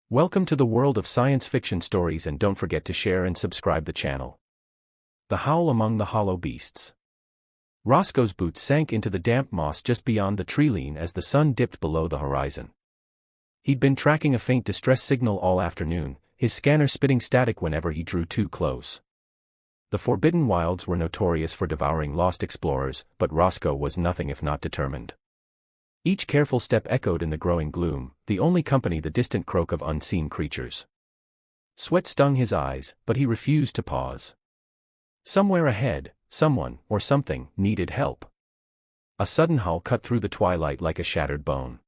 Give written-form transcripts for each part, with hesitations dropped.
Welcome to the world of science fiction stories, and don't forget to share and subscribe the channel. The Howl Among the Hollow Beasts. Roscoe's boots sank into the damp moss just beyond the treeline as the sun dipped below the horizon. He'd been tracking a faint distress signal all afternoon, his scanner spitting static whenever he drew too close. The Forbidden Wilds were notorious for devouring lost explorers, but Roscoe was nothing if not determined. Each careful step echoed in the growing gloom, the only company the distant croak of unseen creatures. Sweat stung his eyes, but he refused to pause. Somewhere ahead, someone, or something, needed help. A sudden howl cut through the twilight like a shattered bone.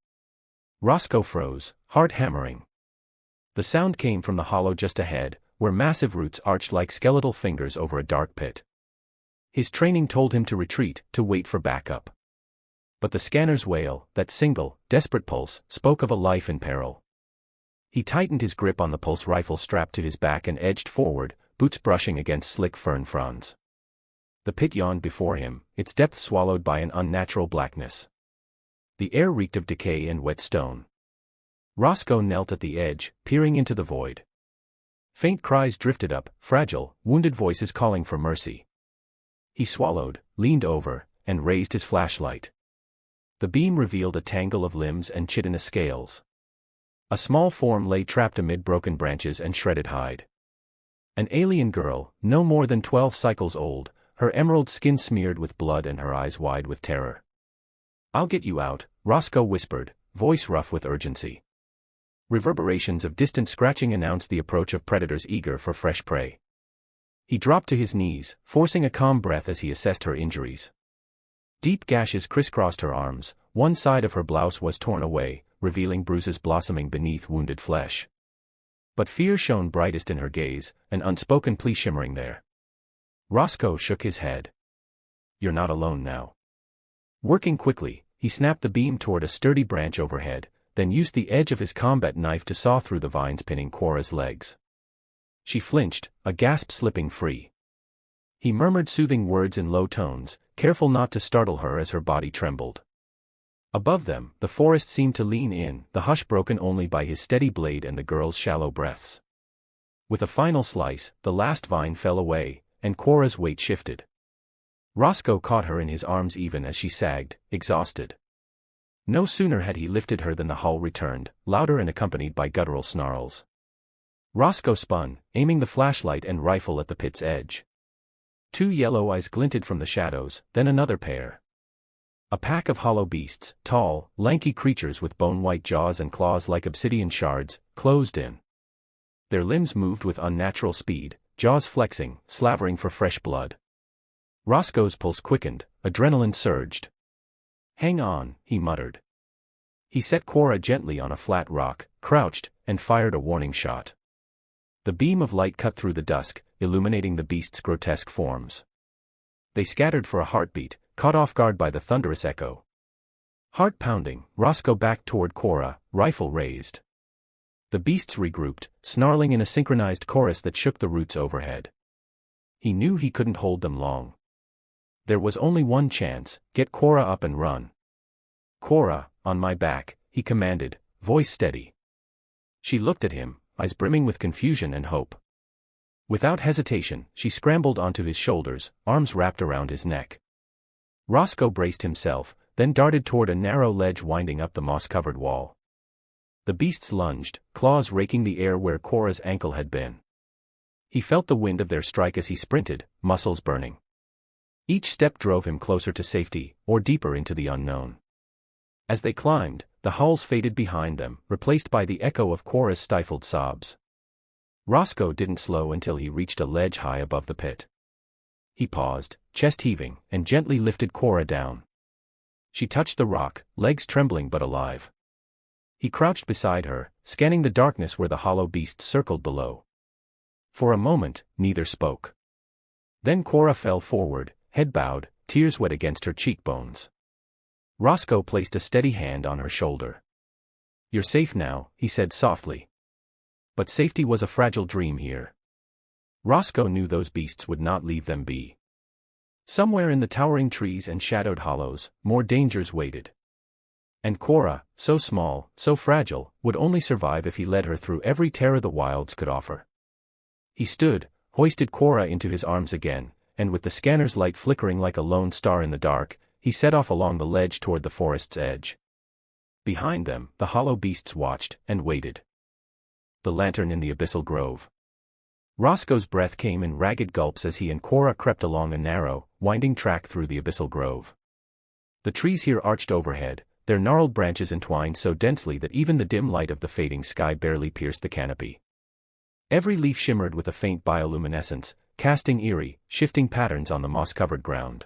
Roscoe froze, heart hammering. The sound came from the hollow just ahead, where massive roots arched like skeletal fingers over a dark pit. His training told him to retreat, to wait for backup. But the scanner's wail, that single, desperate pulse, spoke of a life in peril. He tightened his grip on the pulse rifle strapped to his back and edged forward, boots brushing against slick fern fronds. The pit yawned before him, its depth swallowed by an unnatural blackness. The air reeked of decay and wet stone. Roscoe knelt at the edge, peering into the void. Faint cries drifted up, fragile, wounded voices calling for mercy. He swallowed, leaned over, and raised his flashlight. The beam revealed a tangle of limbs and chitinous scales. A small form lay trapped amid broken branches and shredded hide. An alien girl, no more than 12 cycles old, her emerald skin smeared with blood and her eyes wide with terror. "I'll get you out," Roscoe whispered, voice rough with urgency. Reverberations of distant scratching announced the approach of predators eager for fresh prey. He dropped to his knees, forcing a calm breath as he assessed her injuries. Deep gashes crisscrossed her arms, one side of her blouse was torn away, revealing bruises blossoming beneath wounded flesh. But fear shone brightest in her gaze, an unspoken plea shimmering there. Roscoe shook his head. "You're not alone now." Working quickly, he snapped the beam toward a sturdy branch overhead, then used the edge of his combat knife to saw through the vines pinning Cora's legs. She flinched, a gasp slipping free. He murmured soothing words in low tones, careful not to startle her as her body trembled. Above them, the forest seemed to lean in, the hush broken only by his steady blade and the girl's shallow breaths. With a final slice, the last vine fell away, and Cora's weight shifted. Roscoe caught her in his arms even as she sagged, exhausted. No sooner had he lifted her than the howl returned, louder and accompanied by guttural snarls. Roscoe spun, aiming the flashlight and rifle at the pit's edge. 2 yellow eyes glinted from the shadows, then another pair. A pack of hollow beasts, tall, lanky creatures with bone-white jaws and claws like obsidian shards, closed in. Their limbs moved with unnatural speed, jaws flexing, slavering for fresh blood. Roscoe's pulse quickened, adrenaline surged. "Hang on," he muttered. He set Cora gently on a flat rock, crouched, and fired a warning shot. The beam of light cut through the dusk, illuminating the beasts' grotesque forms. They scattered for a heartbeat, caught off guard by the thunderous echo. Heart pounding, Roscoe backed toward Cora, rifle raised. The beasts regrouped, snarling in a synchronized chorus that shook the roots overhead. He knew he couldn't hold them long. There was only one chance: get Cora up and run. "Cora, on my back," he commanded, voice steady. She looked at him, eyes brimming with confusion and hope. Without hesitation, she scrambled onto his shoulders, arms wrapped around his neck. Roscoe braced himself, then darted toward a narrow ledge winding up the moss-covered wall. The beasts lunged, claws raking the air where Cora's ankle had been. He felt the wind of their strike as he sprinted, muscles burning. Each step drove him closer to safety, or deeper into the unknown. As they climbed, the howls faded behind them, replaced by the echo of Cora's stifled sobs. Roscoe didn't slow until he reached a ledge high above the pit. He paused, chest heaving, and gently lifted Cora down. She touched the rock, legs trembling but alive. He crouched beside her, scanning the darkness where the hollow beasts circled below. For a moment, neither spoke. Then Cora fell forward, head bowed, tears wet against her cheekbones. Roscoe placed a steady hand on her shoulder. "You're safe now," he said softly. But safety was a fragile dream here. Roscoe knew those beasts would not leave them be. Somewhere in the towering trees and shadowed hollows, more dangers waited. And Cora, so small, so fragile, would only survive if he led her through every terror the wilds could offer. He stood, hoisted Cora into his arms again, and with the scanner's light flickering like a lone star in the dark, he set off along the ledge toward the forest's edge. Behind them, the hollow beasts watched and waited. The lantern in the abyssal grove. Roscoe's breath came in ragged gulps as he and Cora crept along a narrow, winding track through the abyssal grove. The trees here arched overhead, their gnarled branches entwined so densely that even the dim light of the fading sky barely pierced the canopy. Every leaf shimmered with a faint bioluminescence, casting eerie, shifting patterns on the moss-covered ground.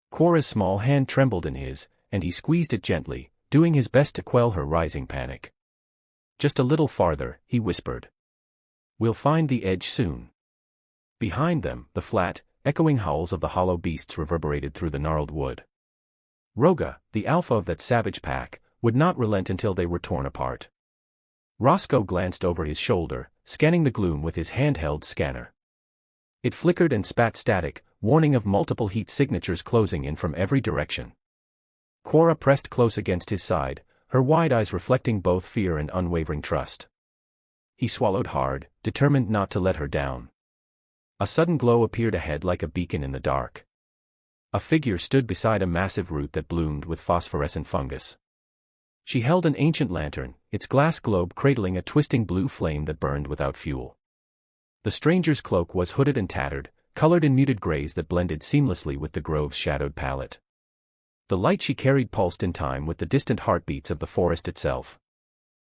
Cora's small hand trembled in his, and he squeezed it gently, doing his best to quell her rising panic. "Just a little farther," he whispered. "We'll find the edge soon." Behind them, the flat, echoing howls of the hollow beasts reverberated through the gnarled wood. Roga, the alpha of that savage pack, would not relent until they were torn apart. Roscoe glanced over his shoulder, scanning the gloom with his handheld scanner. It flickered and spat static, warning of multiple heat signatures closing in from every direction. Cora pressed close against his side, her wide eyes reflecting both fear and unwavering trust. He swallowed hard, determined not to let her down. A sudden glow appeared ahead like a beacon in the dark. A figure stood beside a massive root that bloomed with phosphorescent fungus. She held an ancient lantern, its glass globe cradling a twisting blue flame that burned without fuel. The stranger's cloak was hooded and tattered, colored in muted grays that blended seamlessly with the grove's shadowed palette. The light she carried pulsed in time with the distant heartbeats of the forest itself.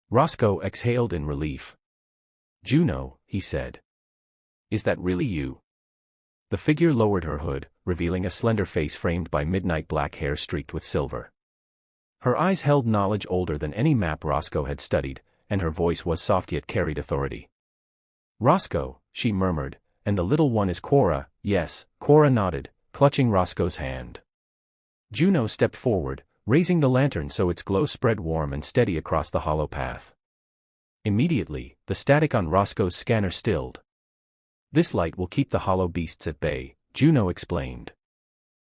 Roscoe exhaled in relief. "Juno," he said. "Is that really you?" The figure lowered her hood, revealing a slender face framed by midnight black hair streaked with silver. Her eyes held knowledge older than any map Roscoe had studied, and her voice was soft yet carried authority. "Roscoe," she murmured, "and the little one is Cora." "Yes," Cora nodded, clutching Roscoe's hand. Juno stepped forward, raising the lantern so its glow spread warm and steady across the hollow path. Immediately, the static on Roscoe's scanner stilled. "This light will keep the hollow beasts at bay," Juno explained.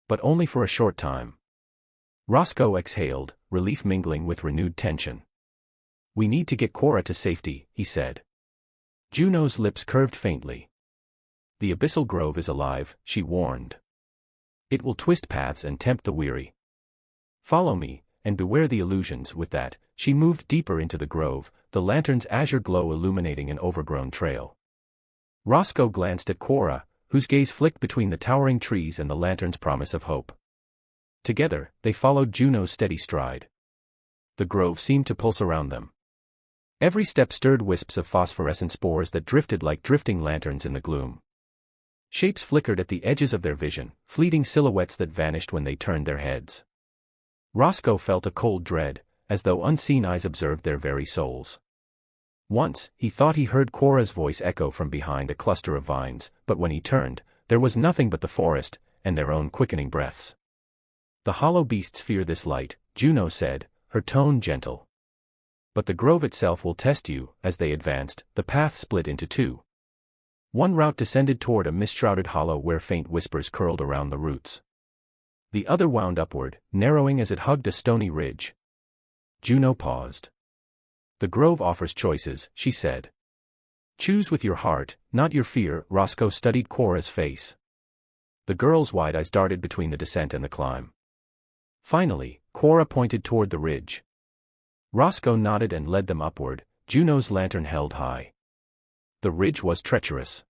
"But only for a short time." Roscoe exhaled, relief mingling with renewed tension. "We need to get Cora to safety," he said. Juno's lips curved faintly. "The abyssal grove is alive," she warned. "It will twist paths and tempt the weary. Follow me, and beware the illusions." With that, she moved deeper into the grove, the lantern's azure glow illuminating an overgrown trail. Roscoe glanced at Cora, whose gaze flicked between the towering trees and the lantern's promise of hope. Together, they followed Juno's steady stride. The grove seemed to pulse around them. Every step stirred wisps of phosphorescent spores that drifted like drifting lanterns in the gloom. Shapes flickered at the edges of their vision, fleeting silhouettes that vanished when they turned their heads. Roscoe felt a cold dread, as though unseen eyes observed their very souls. Once, he thought he heard Cora's voice echo from behind a cluster of vines, but when he turned, there was nothing but the forest, and their own quickening breaths. "The hollow beasts fear this light," Juno said, her tone gentle. "But the grove itself will test you." As they advanced, the path split into two. One route descended toward a mist-shrouded hollow where faint whispers curled around the roots. The other wound upward, narrowing as it hugged a stony ridge. Juno paused. "The grove offers choices," she said. "Choose with your heart, not your fear." Roscoe studied Cora's face. The girl's wide eyes darted between the descent and the climb. Finally, Cora pointed toward the ridge. Roscoe nodded and led them upward, Juno's lantern held high. The ridge was treacherous.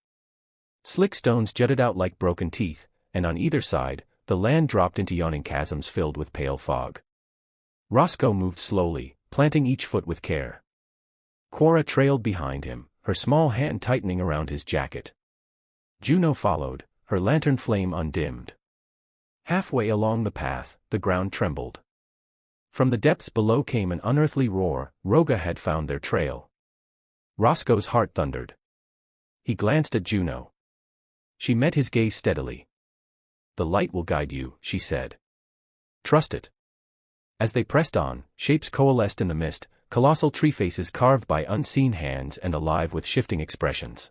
Slick stones jutted out like broken teeth, and on either side, the land dropped into yawning chasms filled with pale fog. Roscoe moved slowly, planting each foot with care. Cora trailed behind him, her small hand tightening around his jacket. Juno followed, her lantern flame undimmed. Halfway along the path, the ground trembled. From the depths below came an unearthly roar. Roga had found their trail. Roscoe's heart thundered. He glanced at Juno. She met his gaze steadily. "The light will guide you," she said. "Trust it." As they pressed on, shapes coalesced in the mist, colossal tree faces carved by unseen hands and alive with shifting expressions.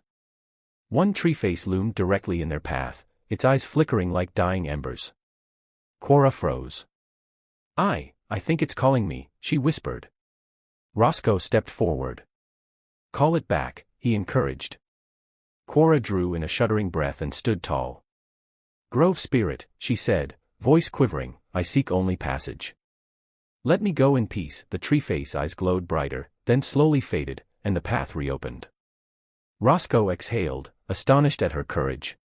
One tree face loomed directly in their path, its eyes flickering like dying embers. Cora froze. "I," I think it's calling me, she whispered. Roscoe stepped forward. Call it back, he encouraged. Cora drew in a shuddering breath and stood tall. Grove spirit, she said, voice quivering, I seek only passage. Let me go in peace. The tree face eyes glowed brighter, then slowly faded, and the path reopened. Roscoe exhaled, astonished at her courage.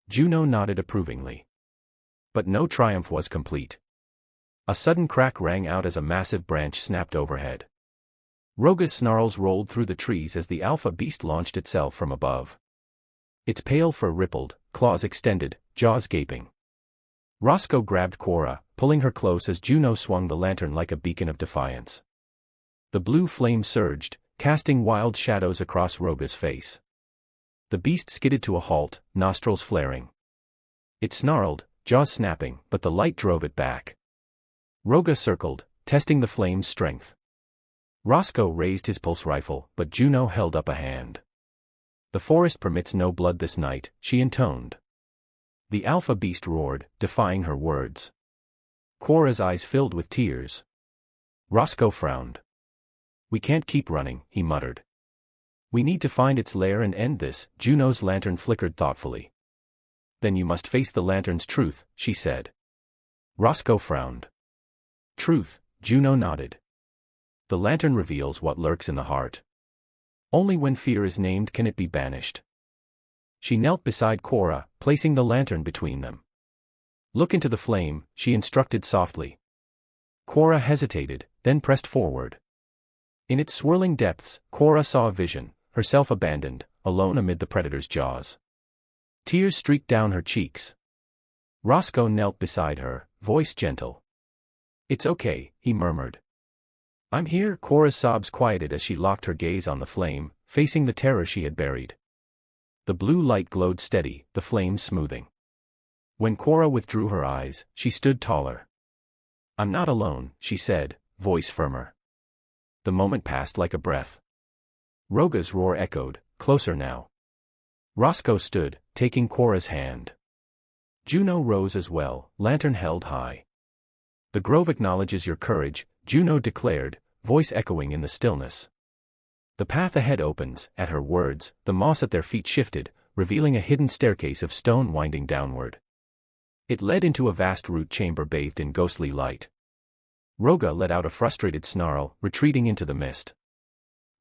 Juno nodded approvingly. But no triumph was complete. A sudden crack rang out as a massive branch snapped overhead. Roga's snarls rolled through the trees as the alpha beast launched itself from above. Its pale fur rippled, claws extended, jaws gaping. Roscoe grabbed Cora, pulling her close as Juno swung the lantern like a beacon of defiance. The blue flame surged, casting wild shadows across Roga's face. The beast skidded to a halt, nostrils flaring. It snarled, jaws snapping, but the light drove it back. Roga circled, testing the flame's strength. Roscoe raised his pulse rifle, but Juno held up a hand. The forest permits no blood this night, she intoned. The alpha beast roared, defying her words. Cora's eyes filled with tears. Roscoe frowned. We can't keep running, he muttered. We need to find its lair and end this. Juno's lantern flickered thoughtfully. Then you must face the lantern's truth, she said. Roscoe frowned. Truth, Juno nodded. The lantern reveals what lurks in the heart. Only when fear is named can it be banished. She knelt beside Cora, placing the lantern between them. Look into the flame, she instructed softly. Cora hesitated, then pressed forward. In its swirling depths, Cora saw a vision, herself abandoned, alone amid the predator's jaws. Tears streaked down her cheeks. Roscoe knelt beside her, voice gentle. It's okay, he murmured. I'm here. Cora's sobs quieted as she locked her gaze on the flame, facing the terror she had buried. The blue light glowed steady, the flames smoothing. When Cora withdrew her eyes, she stood taller. I'm not alone, she said, voice firmer. The moment passed like a breath. Roga's roar echoed, closer now. Roscoe stood, taking Cora's hand. Juno rose as well, lantern held high. The grove acknowledges your courage, Juno declared, voice echoing in the stillness. The path ahead opens. At her words, the moss at their feet shifted, revealing a hidden staircase of stone winding downward. It led into a vast root chamber bathed in ghostly light. Roga let out a frustrated snarl, retreating into the mist.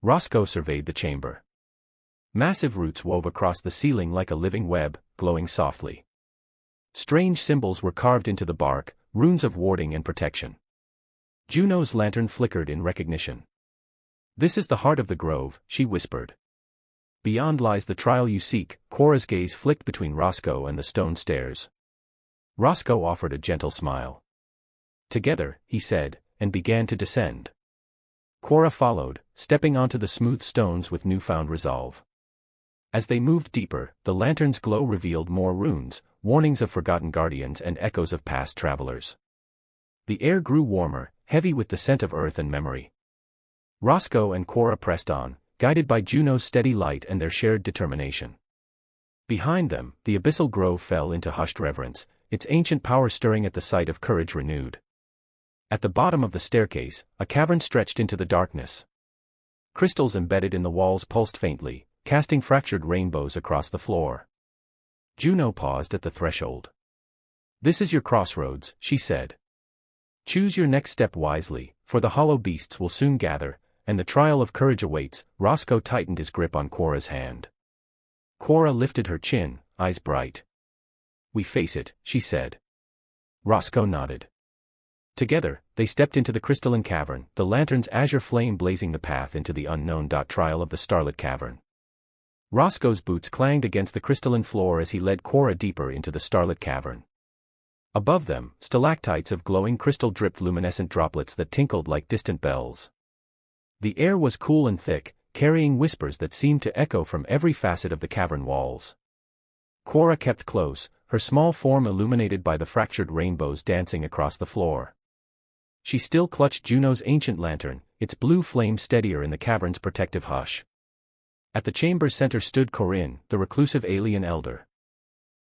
Roscoe surveyed the chamber. Massive roots wove across the ceiling like a living web, glowing softly. Strange symbols were carved into the bark, runes of warding and protection. Juno's lantern flickered in recognition. This is the heart of the grove, she whispered. Beyond lies the trial you seek. Cora's gaze flicked between Roscoe and the stone stairs. Roscoe offered a gentle smile. Together, he said, and began to descend. Cora followed, stepping onto the smooth stones with newfound resolve. As they moved deeper, the lantern's glow revealed more runes, warnings of forgotten guardians and echoes of past travelers. The air grew warmer, heavy with the scent of earth and memory. Roscoe and Cora pressed on, guided by Juno's steady light and their shared determination. Behind them, the abyssal grove fell into hushed reverence, its ancient power stirring at the sight of courage renewed. At the bottom of the staircase, a cavern stretched into the darkness. Crystals embedded in the walls pulsed faintly, casting fractured rainbows across the floor. Juno paused at the threshold. This is your crossroads, she said. Choose your next step wisely, for the hollow beasts will soon gather, and the trial of courage awaits. Roscoe tightened his grip on Cora's hand. Cora lifted her chin, eyes bright. We face it, she said. Roscoe nodded. Together, they stepped into the crystalline cavern, the lantern's azure flame blazing the path into the unknown. Trial of the starlit cavern. Roscoe's boots clanged against the crystalline floor as he led Cora deeper into the starlit cavern. Above them, stalactites of glowing crystal dripped luminescent droplets that tinkled like distant bells. The air was cool and thick, carrying whispers that seemed to echo from every facet of the cavern walls. Cora kept close, her small form illuminated by the fractured rainbows dancing across the floor. She still clutched Juno's ancient lantern, its blue flame steadier in the cavern's protective hush. At the chamber's center stood Corinne, the reclusive alien elder.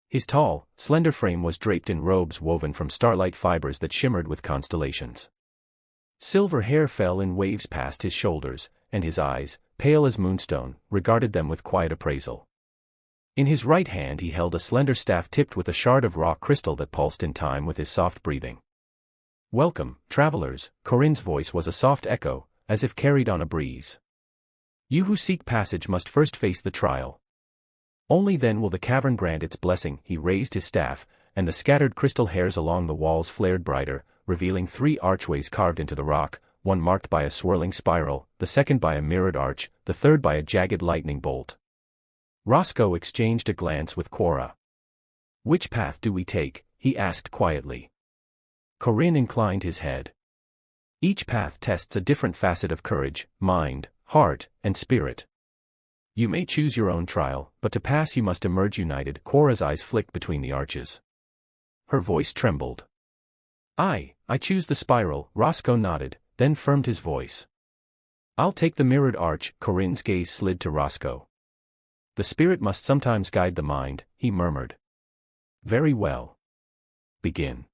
His tall, slender frame was draped in robes woven from starlight fibers that shimmered with constellations. Silver hair fell in waves past his shoulders, and his eyes, pale as moonstone, regarded them with quiet appraisal. In his right hand he held a slender staff tipped with a shard of raw crystal that pulsed in time with his soft breathing. "Welcome, travelers," Corinne's voice was a soft echo, as if carried on a breeze. "You who seek passage must first face the trial. Only then will the cavern grant its blessing." He raised his staff, and the scattered crystal hairs along the walls flared brighter, revealing 3 archways carved into the rock, one marked by a swirling spiral, the second by a mirrored arch, the third by a jagged lightning bolt. Roscoe exchanged a glance with Cora. "Which path do we take?" he asked quietly. Corinne inclined his head. "Each path tests a different facet of courage, mind, heart, and spirit. You may choose your own trial, but to pass you must emerge united." Cora's eyes flicked between the arches. Her voice trembled. I choose the spiral," Roscoe nodded, then firmed his voice. "I'll take the mirrored arch." Corinne's gaze slid to Roscoe. "The spirit must sometimes guide the mind," he murmured. "Very well. Begin."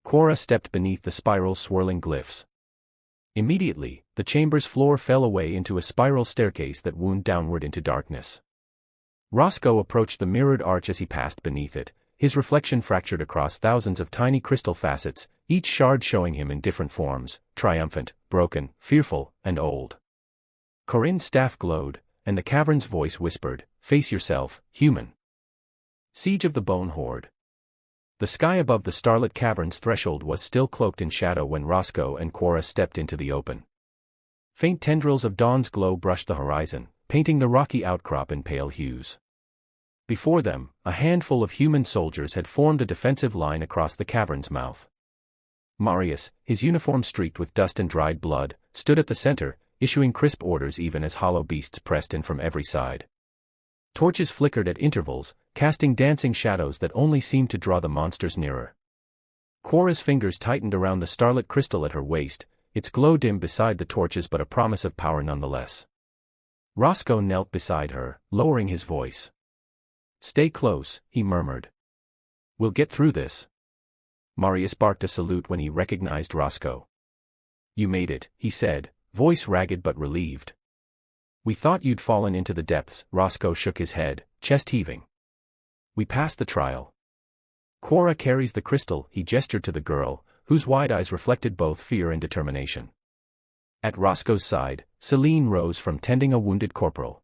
Cora stepped beneath the spiral's swirling glyphs. Immediately, the chamber's floor fell away into a spiral staircase that wound downward into darkness. Roscoe approached the mirrored arch as he passed beneath it, his reflection fractured across thousands of tiny crystal facets, each shard showing him in different forms, triumphant, broken, fearful, and old. Corinne's staff glowed, and the cavern's voice whispered, "Face yourself, human." Siege of the Bone Horde. The sky above the starlit cavern's threshold was still cloaked in shadow when Roscoe and Cora stepped into the open. Faint tendrils of dawn's glow brushed the horizon, painting the rocky outcrop in pale hues. Before them, a handful of human soldiers had formed a defensive line across the cavern's mouth. Marius, his uniform streaked with dust and dried blood, stood at the center, issuing crisp orders even as hollow beasts pressed in from every side. Torches flickered at intervals, casting dancing shadows that only seemed to draw the monsters nearer. Cora's fingers tightened around the starlit crystal at her waist, its glow dim beside the torches but a promise of power nonetheless. Roscoe knelt beside her, lowering his voice. "Stay close," he murmured. "We'll get through this." Marius barked a salute when he recognized Roscoe. "You made it," he said, voice ragged but relieved. "We thought you'd fallen into the depths." Roscoe shook his head, chest heaving. "We passed the trial. Cora carries the crystal." He gestured to the girl, whose wide eyes reflected both fear and determination. At Roscoe's side, Celine rose from tending a wounded corporal.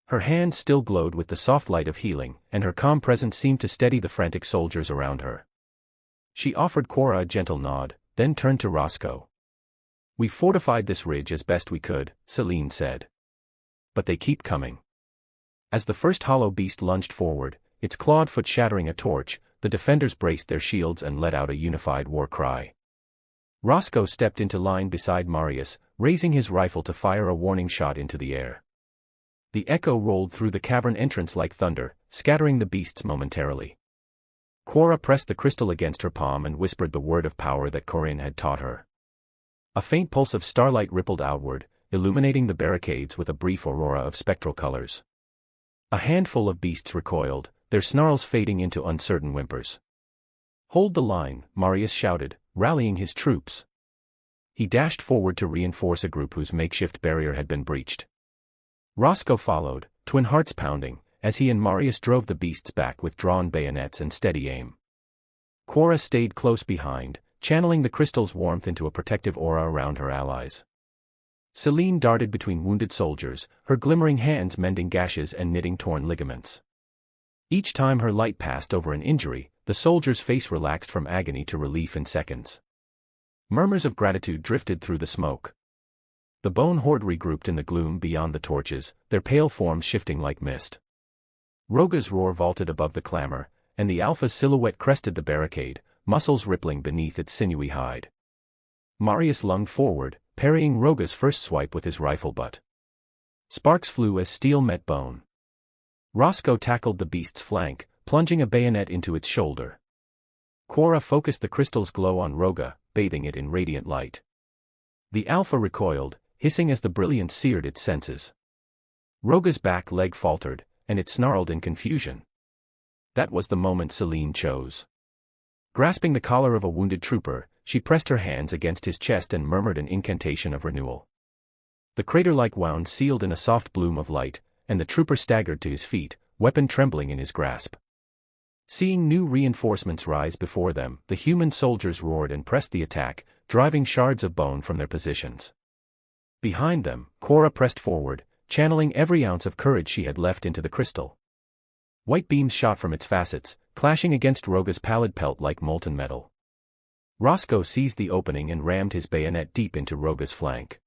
Her hands still glowed with the soft light of healing, and her calm presence seemed to steady the frantic soldiers around her. She offered Cora a gentle nod, then turned to Roscoe. "We fortified this ridge as best we could," Celine said. "But they keep coming." As the first hollow beast lunged forward, its clawed foot shattering a torch, the defenders braced their shields and let out a unified war cry. Roscoe stepped into line beside Marius, raising his rifle to fire a warning shot into the air. The echo rolled through the cavern entrance like thunder, scattering the beasts momentarily. Cora pressed the crystal against her palm and whispered the word of power that Corinne had taught her. A faint pulse of starlight rippled outward, illuminating the barricades with a brief aurora of spectral colors. A handful of beasts recoiled, their snarls fading into uncertain whimpers. "Hold the line," Marius shouted, rallying his troops. He dashed forward to reinforce a group whose makeshift barrier had been breached. Roscoe followed, twin hearts pounding, as he and Marius drove the beasts back with drawn bayonets and steady aim. Cora stayed close behind, channeling the crystal's warmth into a protective aura around her allies. Celine darted between wounded soldiers, her glimmering hands mending gashes and knitting torn ligaments. Each time her light passed over an injury, the soldier's face relaxed from agony to relief in seconds. Murmurs of gratitude drifted through the smoke. The bone horde regrouped in the gloom beyond the torches, their pale forms shifting like mist. Roga's roar vaulted above the clamor, and the Alpha's silhouette crested the barricade, muscles rippling beneath its sinewy hide. Marius lunged forward, parrying Roga's first swipe with his rifle butt. Sparks flew as steel met bone. Roscoe tackled the beast's flank, plunging a bayonet into its shoulder. Cora focused the crystal's glow on Roga, bathing it in radiant light. The Alpha recoiled, hissing as the brilliance seared its senses. Roga's back leg faltered, and it snarled in confusion. That was the moment Celine chose. Grasping the collar of a wounded trooper, she pressed her hands against his chest and murmured an incantation of renewal. The crater-like wound sealed in a soft bloom of light, and the trooper staggered to his feet, weapon trembling in his grasp. Seeing new reinforcements rise before them, the human soldiers roared and pressed the attack, driving shards of bone from their positions. Behind them, Cora pressed forward, channeling every ounce of courage she had left into the crystal. White beams shot from its facets, clashing against Roga's pallid pelt like molten metal. Roscoe seized the opening and rammed his bayonet deep into Roga's flank.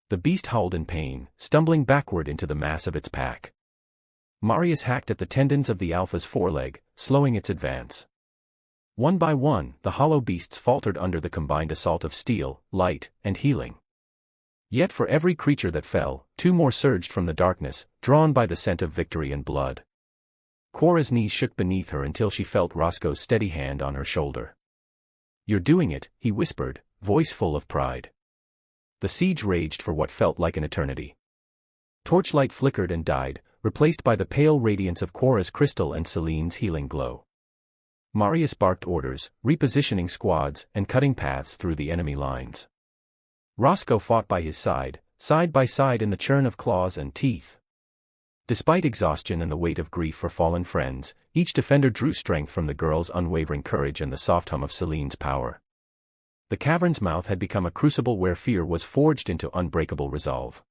The beast howled in pain, stumbling backward into the mass of its pack. Marius hacked at the tendons of the Alpha's foreleg, slowing its advance. One by one, the hollow beasts faltered under the combined assault of steel, light, and healing. Yet for every creature that fell, two more surged from the darkness, drawn by the scent of victory and blood. Cora's knees shook beneath her until she felt Roscoe's steady hand on her shoulder. "You're doing it," he whispered, voice full of pride. The siege raged for what felt like an eternity. Torchlight flickered and died, replaced by the pale radiance of Cora's crystal and Celine's healing glow. Marius barked orders, repositioning squads and cutting paths through the enemy lines. Roscoe fought by his side by side in the churn of claws and teeth. Despite exhaustion and the weight of grief for fallen friends, each defender drew strength from the girl's unwavering courage and the soft hum of Celine's power. The cavern's mouth had become a crucible where fear was forged into unbreakable resolve.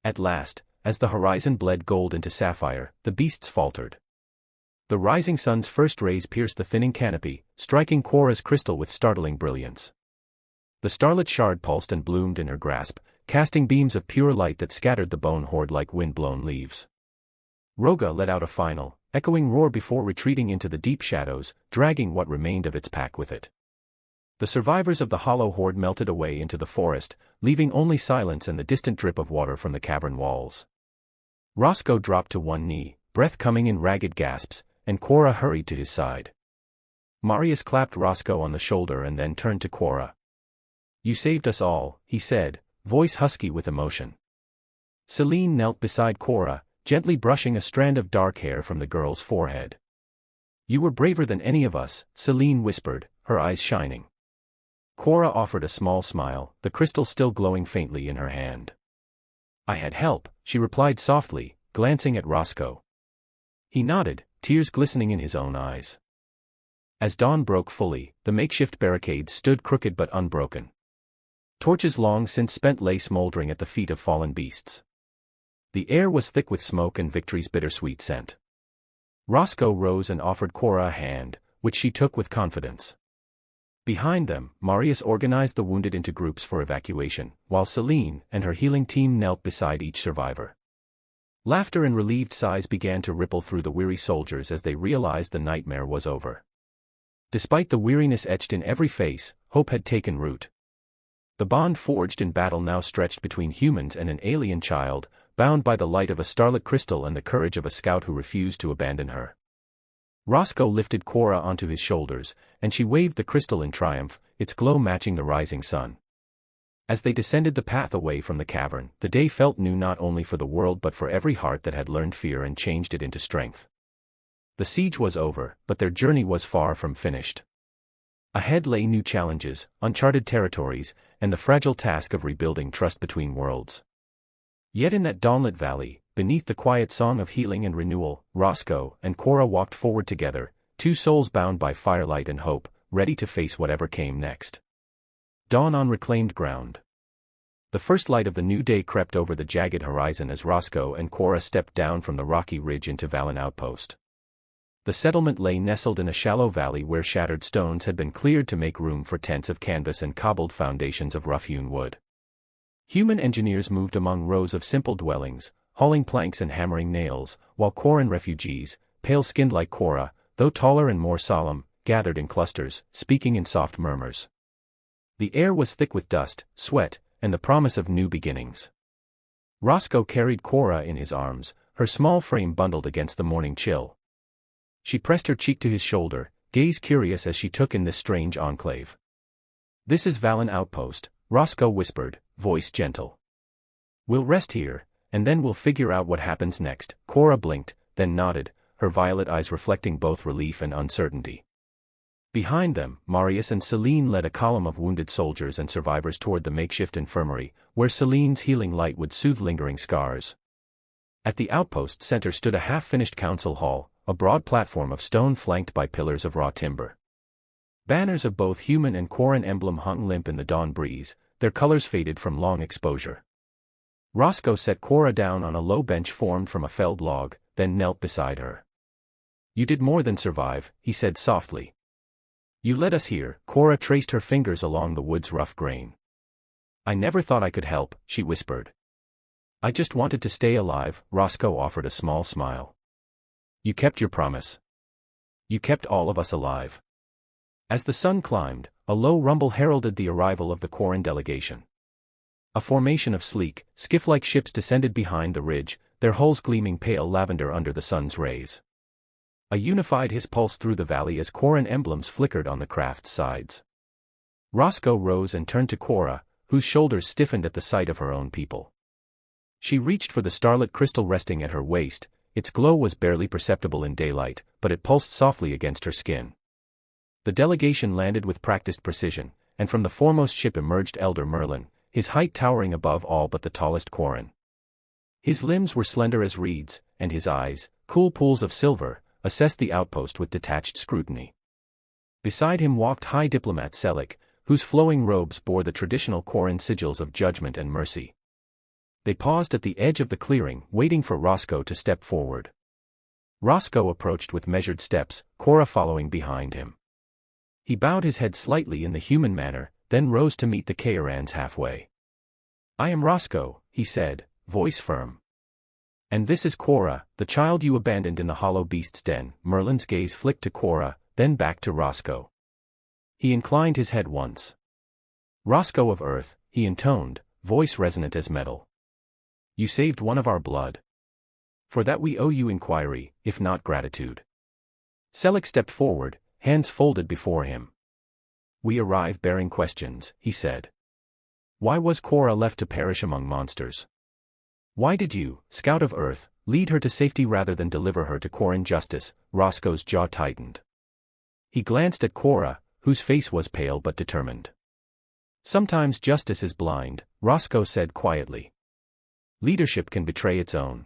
At last, as the horizon bled gold into sapphire, the beasts faltered. The rising sun's first rays pierced the thinning canopy, striking Cora's crystal with startling brilliance. The starlit shard pulsed and bloomed in her grasp, casting beams of pure light that scattered the bone horde like wind-blown leaves. Roga let out a final, echoing roar before retreating into the deep shadows, dragging what remained of its pack with it. The survivors of the hollow horde melted away into the forest, leaving only silence and the distant drip of water from the cavern walls. Roscoe dropped to one knee, breath coming in ragged gasps, and Cora hurried to his side. Marius clapped Roscoe on the shoulder and then turned to Cora. "You saved us all," he said, voice husky with emotion. Celine knelt beside Cora, gently brushing a strand of dark hair from the girl's forehead. "You were braver than any of us," Celine whispered, her eyes shining. Cora offered a small smile, the crystal still glowing faintly in her hand. "I had help," she replied softly, glancing at Roscoe. He nodded, tears glistening in his own eyes. As dawn broke fully, the makeshift barricades stood crooked but unbroken. Torches long since spent lay smoldering at the feet of fallen beasts. The air was thick with smoke and victory's bittersweet scent. Roscoe rose and offered Cora a hand, which she took with confidence. Behind them, Marius organized the wounded into groups for evacuation, while Celine and her healing team knelt beside each survivor. Laughter and relieved sighs began to ripple through the weary soldiers as they realized the nightmare was over. Despite the weariness etched in every face, hope had taken root. The bond forged in battle now stretched between humans and an alien child, bound by the light of a starlit crystal and the courage of a scout who refused to abandon her. Roscoe lifted Cora onto his shoulders, and she waved the crystal in triumph, its glow matching the rising sun. As they descended the path away from the cavern, the day felt new not only for the world but for every heart that had learned fear and changed it into strength. The siege was over, but their journey was far from finished. Ahead lay new challenges, uncharted territories, and the fragile task of rebuilding trust between worlds. Yet in that dawnlit valley, beneath the quiet song of healing and renewal, Roscoe and Cora walked forward together, two souls bound by firelight and hope, ready to face whatever came next. Dawn on reclaimed ground. The first light of the new day crept over the jagged horizon as Roscoe and Cora stepped down from the rocky ridge into Valen Outpost. The settlement lay nestled in a shallow valley where shattered stones had been cleared to make room for tents of canvas and cobbled foundations of rough-hewn wood. Human engineers moved among rows of simple dwellings, hauling planks and hammering nails, while Coran refugees, pale-skinned like Cora, though taller and more solemn, gathered in clusters, speaking in soft murmurs. The air was thick with dust, sweat, and the promise of new beginnings. Roscoe carried Cora in his arms, her small frame bundled against the morning chill. She pressed her cheek to his shoulder, gaze curious as she took in this strange enclave. "This is Valen Outpost," Roscoe whispered, voice gentle. "We'll rest here, and then we'll figure out what happens next." Cora blinked, then nodded, her violet eyes reflecting both relief and uncertainty. Behind them, Marius and Celine led a column of wounded soldiers and survivors toward the makeshift infirmary, where Celine's healing light would soothe lingering scars. At the outpost center stood a half-finished council hall, a broad platform of stone flanked by pillars of raw timber. Banners of both human and Quarren emblem hung limp in the dawn breeze, their colors faded from long exposure. Roscoe set Cora down on a low bench formed from a felled log, then knelt beside her. "You did more than survive," he said softly. "You led us here." Cora traced her fingers along the wood's rough grain. "I never thought I could help," she whispered. "I just wanted to stay alive." Roscoe offered a small smile. "You kept your promise. You kept all of us alive." As the sun climbed, a low rumble heralded the arrival of the Quarren delegation. A formation of sleek, skiff-like ships descended behind the ridge, their hulls gleaming pale lavender under the sun's rays. A unified hiss pulsed through the valley as Quarren emblems flickered on the craft's sides. Roscoe rose and turned to Cora, whose shoulders stiffened at the sight of her own people. She reached for the starlit crystal resting at her waist. Its glow was barely perceptible in daylight, but it pulsed softly against her skin. The delegation landed with practiced precision, and from the foremost ship emerged Elder Merlin, his height towering above all but the tallest Quarren. His limbs were slender as reeds, and his eyes, cool pools of silver, assessed the outpost with detached scrutiny. Beside him walked High Diplomat Selic, whose flowing robes bore the traditional Quarren sigils of judgment and mercy. They paused at the edge of the clearing, waiting for Roscoe to step forward. Roscoe approached with measured steps, Cora following behind him. He bowed his head slightly in the human manner, then rose to meet the Cairans halfway. "I am Roscoe," he said, voice firm. "And this is Cora, the child you abandoned in the hollow beast's den." Merlin's gaze flicked to Cora, then back to Roscoe. He inclined his head once. "Roscoe of Earth," he intoned, voice resonant as metal. "You saved one of our blood. For that we owe you inquiry, if not gratitude." Selic stepped forward, hands folded before him. "We arrive bearing questions," he said. "Why was Cora left to perish among monsters? Why did you, Scout of Earth, lead her to safety rather than deliver her to Quarren justice?" Roscoe's jaw tightened. He glanced at Cora, whose face was pale but determined. "Sometimes justice is blind," Roscoe said quietly. "Leadership can betray its own.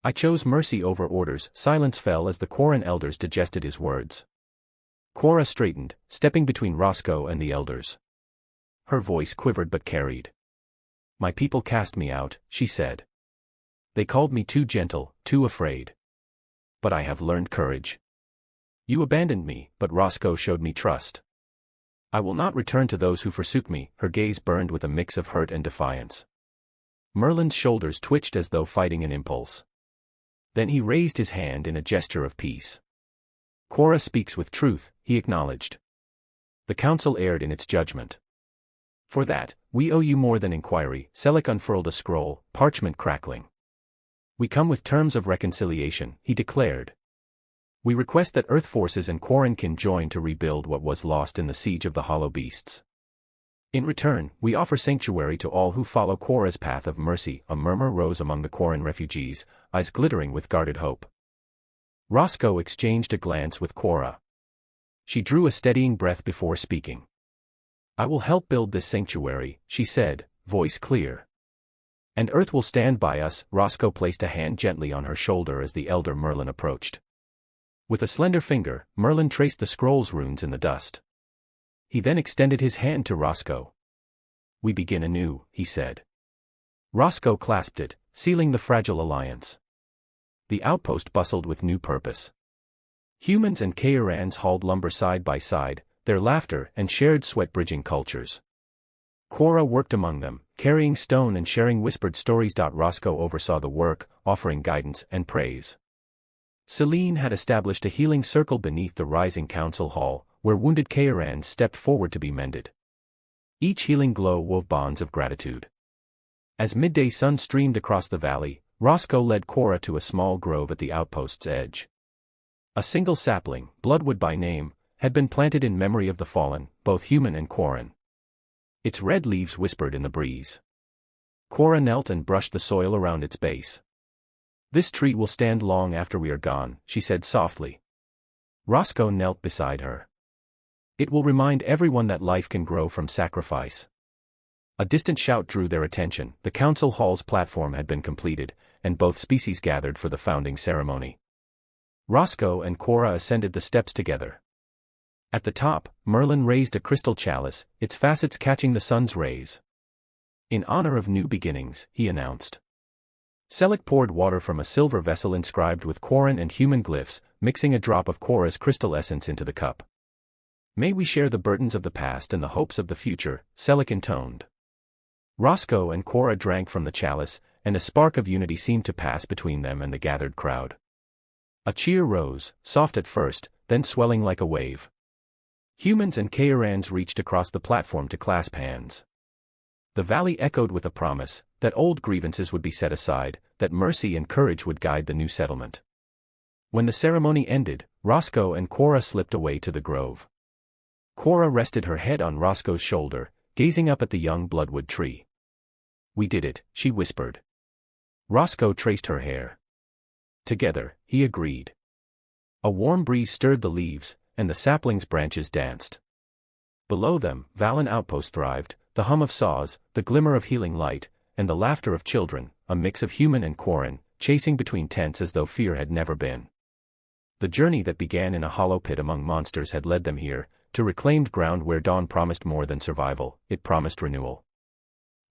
I chose mercy over orders." Silence fell as the Quarren elders digested his words. Cora straightened, stepping between Roscoe and the elders. Her voice quivered but carried. "My people cast me out," she said. "They called me too gentle, too afraid. But I have learned courage. You abandoned me, but Roscoe showed me trust. I will not return to those who forsook me." Her gaze burned with a mix of hurt and defiance. Merlin's shoulders twitched as though fighting an impulse. Then he raised his hand in a gesture of peace. "Cora speaks with truth," he acknowledged. "The council erred in its judgment. For that, we owe you more than inquiry." Selic unfurled a scroll, parchment crackling. "We come with terms of reconciliation," he declared. "We request that Earth forces and Quarren can join to rebuild what was lost in the siege of the Hollow Beasts. In return, we offer sanctuary to all who follow Cora's path of mercy." A murmur rose among the Quarren refugees, eyes glittering with guarded hope. Roscoe exchanged a glance with Cora. She drew a steadying breath before speaking. "I will help build this sanctuary," she said, voice clear. "And Earth will stand by us." Roscoe placed a hand gently on her shoulder as the elder Merlin approached. With a slender finger, Merlin traced the scroll's runes in the dust. He then extended his hand to Roscoe. "We begin anew," he said. Roscoe clasped it, sealing the fragile alliance. The outpost bustled with new purpose. Humans and Cairans hauled lumber side by side, their laughter and shared sweat bridging cultures. Cora worked among them, carrying stone and sharing whispered stories. Roscoe oversaw the work, offering guidance and praise. Celine had established a healing circle beneath the rising council hall, where wounded Cairans stepped forward to be mended. Each healing glow wove bonds of gratitude. As midday sun streamed across the valley, Roscoe led Cora to a small grove at the outpost's edge. A single sapling, Bloodwood by name, had been planted in memory of the fallen, both human and Quarren. Its red leaves whispered in the breeze. Cora knelt and brushed the soil around its base. "This tree will stand long after we are gone," she said softly. Roscoe knelt beside her. It will remind everyone that life can grow from sacrifice. A distant shout drew their attention. The council hall's platform had been completed, and both species gathered for the founding ceremony. Roscoe and Cora ascended the steps together. At the top, Merlin raised a crystal chalice, its facets catching the sun's rays. In honor of new beginnings, he announced. Selleck poured water from a silver vessel inscribed with Quarren and human glyphs, mixing a drop of Cora's crystal essence into the cup. May we share the burdens of the past and the hopes of the future, Selleck intoned. Roscoe and Cora drank from the chalice, and a spark of unity seemed to pass between them and the gathered crowd. A cheer rose, soft at first, then swelling like a wave. Humans and Kairans reached across the platform to clasp hands. The valley echoed with a promise that old grievances would be set aside, that mercy and courage would guide the new settlement. When the ceremony ended, Roscoe and Cora slipped away to the grove. Cora rested her head on Roscoe's shoulder, gazing up at the young bloodwood tree. We did it, she whispered. Roscoe traced her hair. Together, he agreed. A warm breeze stirred the leaves, and the sapling's branches danced. Below them, Valen Outpost thrived, the hum of saws, the glimmer of healing light, and the laughter of children, a mix of human and Quarren, chasing between tents as though fear had never been. The journey that began in a hollow pit among monsters had led them here, to reclaimed ground where dawn promised more than survival, it promised renewal.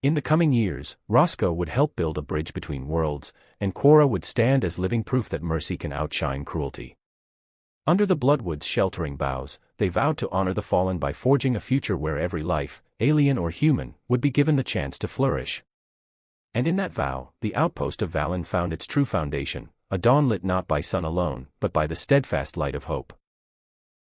In the coming years, Roscoe would help build a bridge between worlds, and Cora would stand as living proof that mercy can outshine cruelty. Under the bloodwood's sheltering boughs, they vowed to honor the fallen by forging a future where every life, alien or human, would be given the chance to flourish. And in that vow, the outpost of Valen found its true foundation, a dawn lit not by sun alone, but by the steadfast light of hope.